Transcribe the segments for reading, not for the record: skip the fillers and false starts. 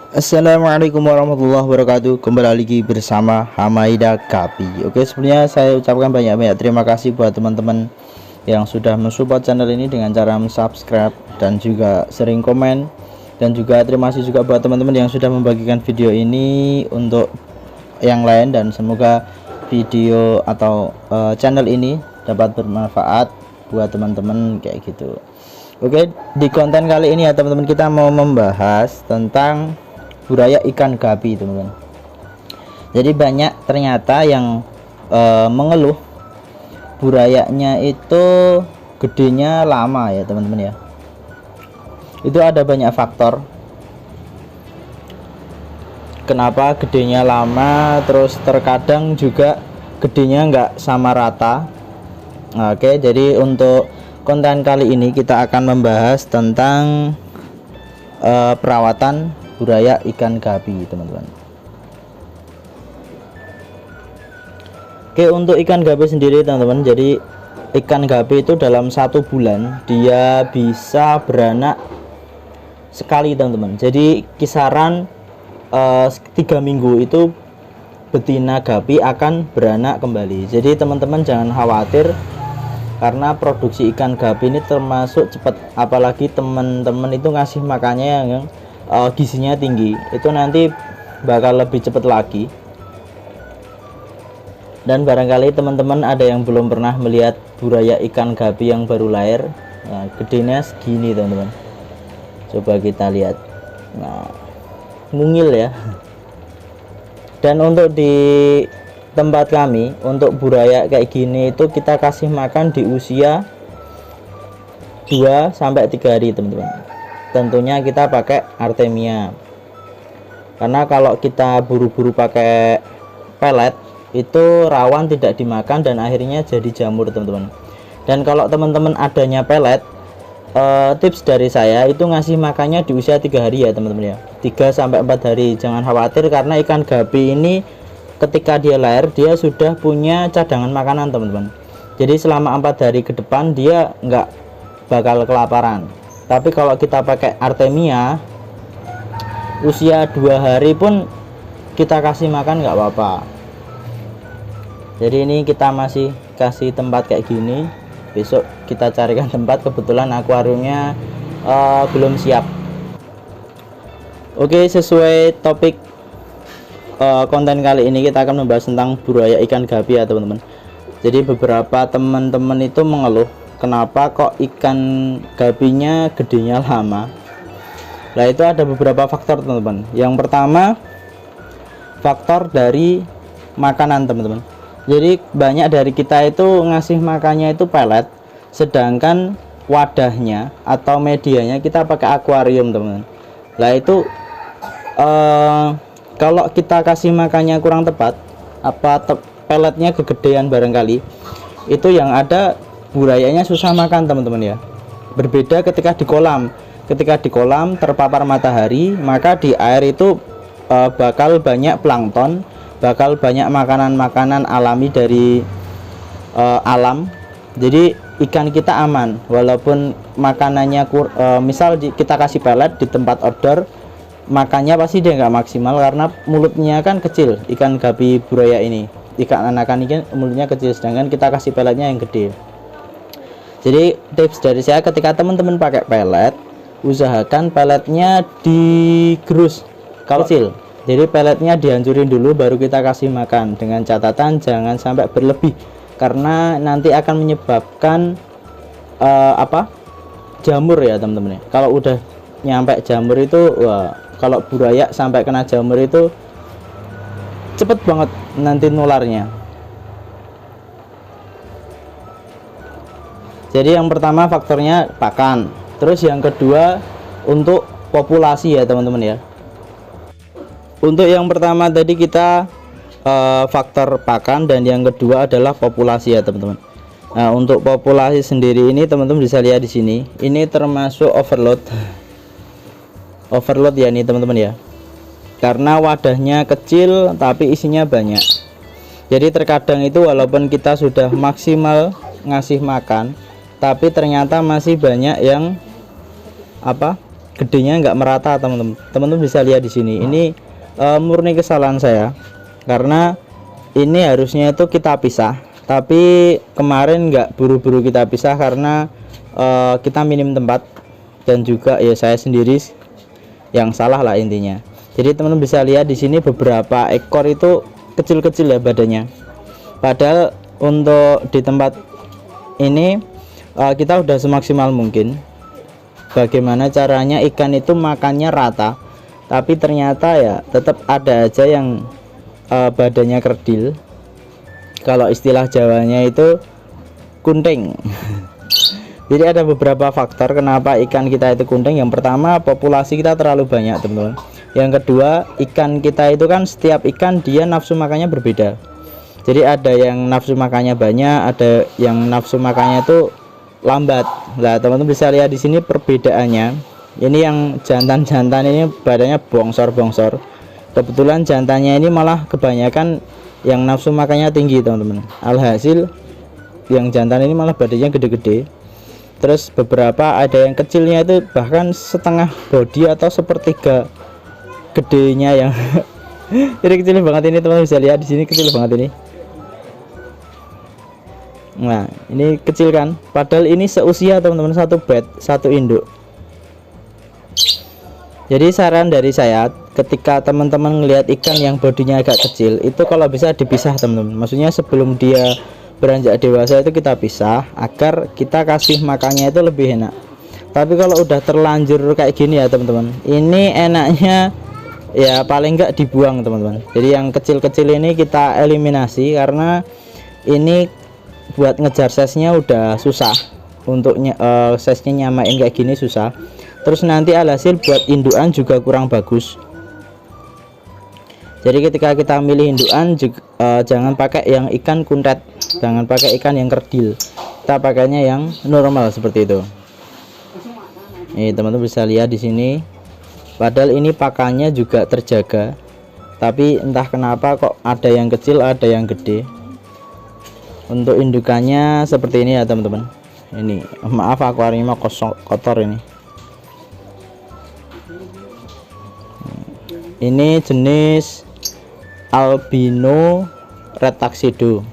Assalamualaikum warahmatullahi wabarakatuh. Kembali lagi bersama Hamaida Kapi. Oke, sebelumnya saya ucapkan banyak-banyak terima kasih buat teman-teman yang sudah mensupport channel ini dengan cara subscribe dan juga sering komen. Dan juga terima kasih juga buat teman-teman yang sudah membagikan video ini untuk yang lain, dan semoga video atau channel ini dapat bermanfaat buat teman-teman kayak gitu. Oke, di konten kali ini ya teman-teman, kita mau membahas tentang buraya ikan gapi, teman-teman. Jadi banyak ternyata yang mengeluh burayanya itu gedenya lama ya teman-teman ya. Itu ada banyak faktor kenapa gedenya lama, terus terkadang juga gedenya nggak sama rata. Oke, jadi untuk konten kali ini kita akan membahas tentang perawatan buraya ikan gapi, teman-teman. Oke, untuk ikan gapi sendiri teman-teman, jadi ikan gapi itu dalam 1 bulan dia bisa beranak sekali, teman-teman. Jadi kisaran 3 minggu itu betina gapi akan beranak kembali. Jadi teman-teman jangan khawatir, karena produksi ikan gapi ini termasuk cepat, apalagi teman-teman itu ngasih makannya yang gizinya tinggi, itu nanti bakal lebih cepat lagi. Dan barangkali teman-teman ada yang belum pernah melihat buraya ikan gapi yang baru lahir. Nah, gedenya segini teman-teman, coba kita lihat. Nah, mungil ya. Dan untuk di tempat kami, untuk buraya kayak gini itu kita kasih makan di usia 2-3 hari, teman-teman. Tentunya kita pakai Artemia, karena kalau kita buru-buru pakai pelet itu rawan tidak dimakan dan akhirnya jadi jamur, teman-teman. Dan kalau teman-teman adanya pelet, tips dari saya itu ngasih makannya di usia 3 hari ya teman-teman ya, 3-4 hari. Jangan khawatir, karena ikan gapi ini ketika dia lahir dia sudah punya cadangan makanan, teman-teman. Jadi selama 4 hari ke depan dia nggak bakal kelaparan. Tapi kalau kita pakai Artemia, usia 2 hari pun kita kasih makan nggak apa-apa. Jadi ini kita masih kasih tempat kayak gini, besok kita carikan tempat. Kebetulan akuariumnya belum siap. Oke, sesuai topik konten kali ini kita akan membahas tentang buraya ikan gapi ya teman-teman. Jadi beberapa teman-teman itu mengeluh, kenapa kok ikan gapinya gedenya lama. Nah, itu ada beberapa faktor teman-teman. Yang pertama, faktor dari makanan, teman-teman. Jadi banyak dari kita itu ngasih makannya itu pelet, sedangkan wadahnya atau medianya kita pakai akuarium, teman-teman. Nah, itu kalau kita kasih makannya kurang tepat, peletnya kegedean barangkali, itu yang ada burayanya susah makan, teman-teman ya. Berbeda ketika di kolam. Ketika di kolam terpapar matahari, maka di air itu bakal banyak plankton, bakal banyak makanan-makanan alami dari alam. Jadi ikan kita aman, walaupun makanannya misal kita kasih pelet di tempat outdoor, makannya pasti dia nggak maksimal karena mulutnya kan kecil. Ikan gapi buraya ini, ikan anakan ini mulutnya kecil, sedangkan kita kasih peletnya yang gede. Jadi tips dari saya, ketika teman-teman pakai pelet, usahakan peletnya digerus kalau kecil. Jadi peletnya dihancurin dulu baru kita kasih makan, dengan catatan jangan sampai berlebih, karena nanti akan menyebabkan jamur ya teman-teman ya. Kalau udah nyampe jamur itu, wah, kalau buraya sampai kena jamur itu cepet banget nanti nularnya. Jadi yang pertama faktornya pakan, terus yang kedua untuk populasi ya teman-teman ya. Untuk yang pertama tadi kita faktor pakan, dan yang kedua adalah populasi ya teman-teman. Nah, untuk populasi sendiri ini teman-teman bisa lihat di sini, ini termasuk overload ya ini teman-teman ya, karena wadahnya kecil tapi isinya banyak. Jadi terkadang itu walaupun kita sudah maksimal ngasih makan, tapi ternyata masih banyak yang gedenya nggak merata teman-teman. Teman-teman bisa lihat di sini. Ini murni kesalahan saya, karena ini harusnya itu kita pisah, tapi kemarin nggak buru-buru kita pisah karena kita minim tempat, dan juga ya saya sendiri yang salah lah intinya. Jadi teman-teman bisa lihat di sini beberapa ekor itu kecil-kecil ya badannya, padahal untuk di tempat ini kita udah semaksimal mungkin bagaimana caranya ikan itu makannya rata, tapi ternyata ya tetap ada aja yang badannya kerdil. Kalau istilah Jawanya itu kunting. Jadi ada beberapa faktor kenapa ikan kita itu kunting. Yang pertama, populasi kita terlalu banyak teman-teman. Yang kedua, ikan kita itu kan setiap ikan dia nafsu makannya berbeda. Jadi ada yang nafsu makannya banyak, ada yang nafsu makannya itu lambat. Nah teman-teman bisa lihat di sini perbedaannya. Ini yang jantan-jantan ini badannya bongsor-bongsor. Kebetulan jantannya ini malah kebanyakan yang nafsu makannya tinggi teman-teman. Alhasil yang jantan ini malah badannya gede-gede. Terus beberapa ada yang kecilnya itu bahkan setengah body atau sepertiga gedenya yang jadi kecil banget ini teman-teman bisa lihat di sini, kecil banget ini. Nah ini kecil kan, padahal ini seusia teman-teman, satu bed, satu induk. Jadi saran dari saya, ketika teman-teman ngelihat ikan yang bodinya agak kecil itu kalau bisa dipisah teman-teman. Maksudnya sebelum dia beranjak dewasa itu kita pisah agar kita kasih makannya itu lebih enak. Tapi kalau udah terlanjur kayak gini ya teman-teman, ini enaknya ya paling enggak dibuang teman-teman. Jadi yang kecil-kecil ini kita eliminasi, karena ini buat ngejar size-nya udah susah. Untuk size-nya nyamain kayak gini susah. Terus nanti alhasil buat indukan juga kurang bagus. Jadi ketika kita milih indukan juga, jangan pakai yang ikan kuntet, jangan pakai ikan yang kerdil, kita pakainya yang normal seperti itu. Nih teman-teman bisa lihat di sini, padahal ini pakannya juga terjaga, tapi entah kenapa kok ada yang kecil ada yang gede. Untuk indukannya seperti ini ya teman-teman. Ini maaf akuariumnya kotor ini. Ini jenis albino red tuxedo.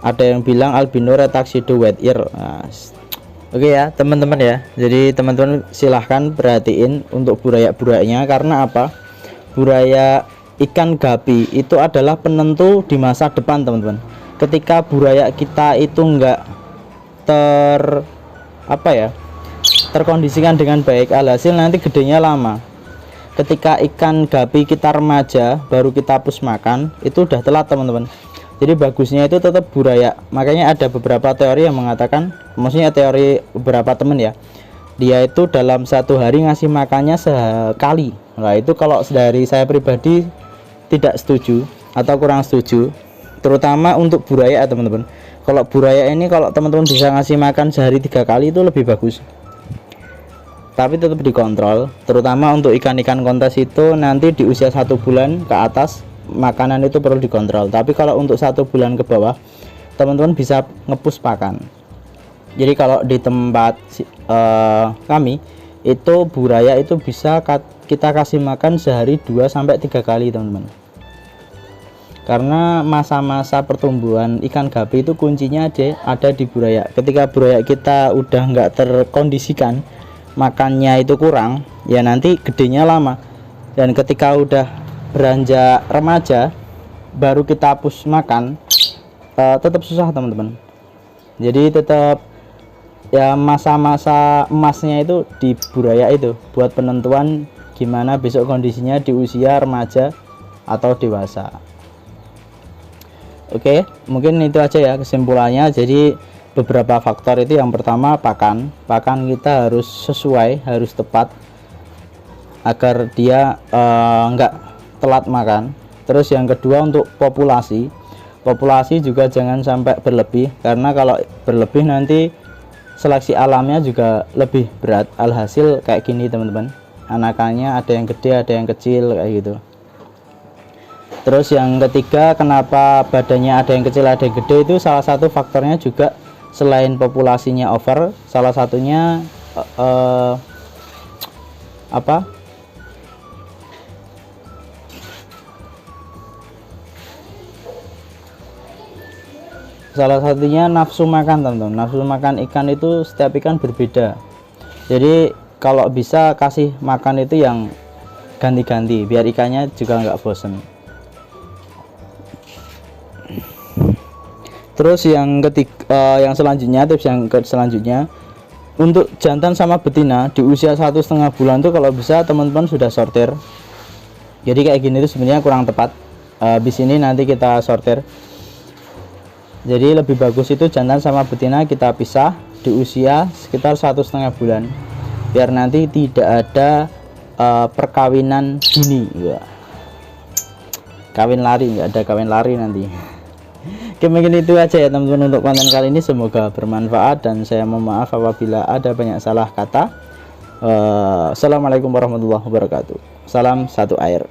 Ada yang bilang albino red tuxedo white ear. Nah, oke ya teman-teman ya. Jadi teman-teman silahkan perhatiin untuk burayak-buraknya, karena apa? Burayak ikan gapi itu adalah penentu di masa depan teman-teman. Ketika burayak kita itu enggak terkondisikan dengan baik, alhasil nanti gedenya lama. Ketika ikan gapi kita remaja baru kita push makan, itu udah telat teman-teman. Jadi bagusnya itu tetap burayak. Makanya ada beberapa teori yang mengatakan, maksudnya teori beberapa temen ya, dia itu dalam satu hari ngasih makannya sekali. Nah itu kalau dari saya pribadi tidak setuju atau kurang setuju, terutama untuk burayak teman-teman. Kalau burayak ini kalau teman-teman bisa ngasih makan sehari 3 kali itu lebih bagus, tapi tetap dikontrol. Terutama untuk ikan-ikan kontes itu nanti di usia 1 bulan ke atas makanan itu perlu dikontrol. Tapi kalau untuk 1 bulan ke bawah teman-teman bisa ngepush pakan. Jadi kalau di tempat kami itu burayak itu bisa kita kasih makan sehari 2-3 kali teman-teman. Karena masa-masa pertumbuhan ikan gapi itu kuncinya ada di burayak. Ketika burayak kita udah nggak terkondisikan, makannya itu kurang, ya nanti gedenya lama. Dan ketika udah beranjak remaja baru kita push makan, tetap susah teman-teman. Jadi tetap ya masa-masa emasnya itu di burayak itu buat penentuan gimana besok kondisinya di usia remaja atau dewasa. Oke, mungkin itu aja ya kesimpulannya. Jadi beberapa faktor itu, yang pertama pakan kita harus sesuai, harus tepat agar dia enggak telat makan. Terus yang kedua untuk populasi juga jangan sampai berlebih, karena kalau berlebih nanti seleksi alamnya juga lebih berat. Alhasil kayak gini teman-teman, anakannya ada yang gede ada yang kecil kayak gitu. Terus yang ketiga, kenapa badannya ada yang kecil ada yang gede, itu salah satu faktornya juga selain populasinya over, salah satunya apa salah satunya nafsu makan teman-teman. Nafsu makan ikan itu setiap ikan berbeda, jadi kalau bisa kasih makan itu yang ganti-ganti biar ikannya juga nggak bosen. Terus yang yang selanjutnya, tips yang selanjutnya untuk jantan sama betina di usia 1,5 bulan tuh kalau bisa teman-teman sudah sortir. Jadi kayak gini tuh sebenarnya kurang tepat. Di sini nanti kita sortir. Jadi lebih bagus itu jantan sama betina kita pisah di usia sekitar 1,5 bulan, biar nanti tidak ada perkawinan dini ya. Kawin lari, nggak ada kawin lari nanti. Oke, mungkin itu aja ya teman-teman untuk konten kali ini, semoga bermanfaat dan saya mohon maaf apabila ada banyak salah kata. Assalamualaikum warahmatullahi wabarakatuh. Salam satu air.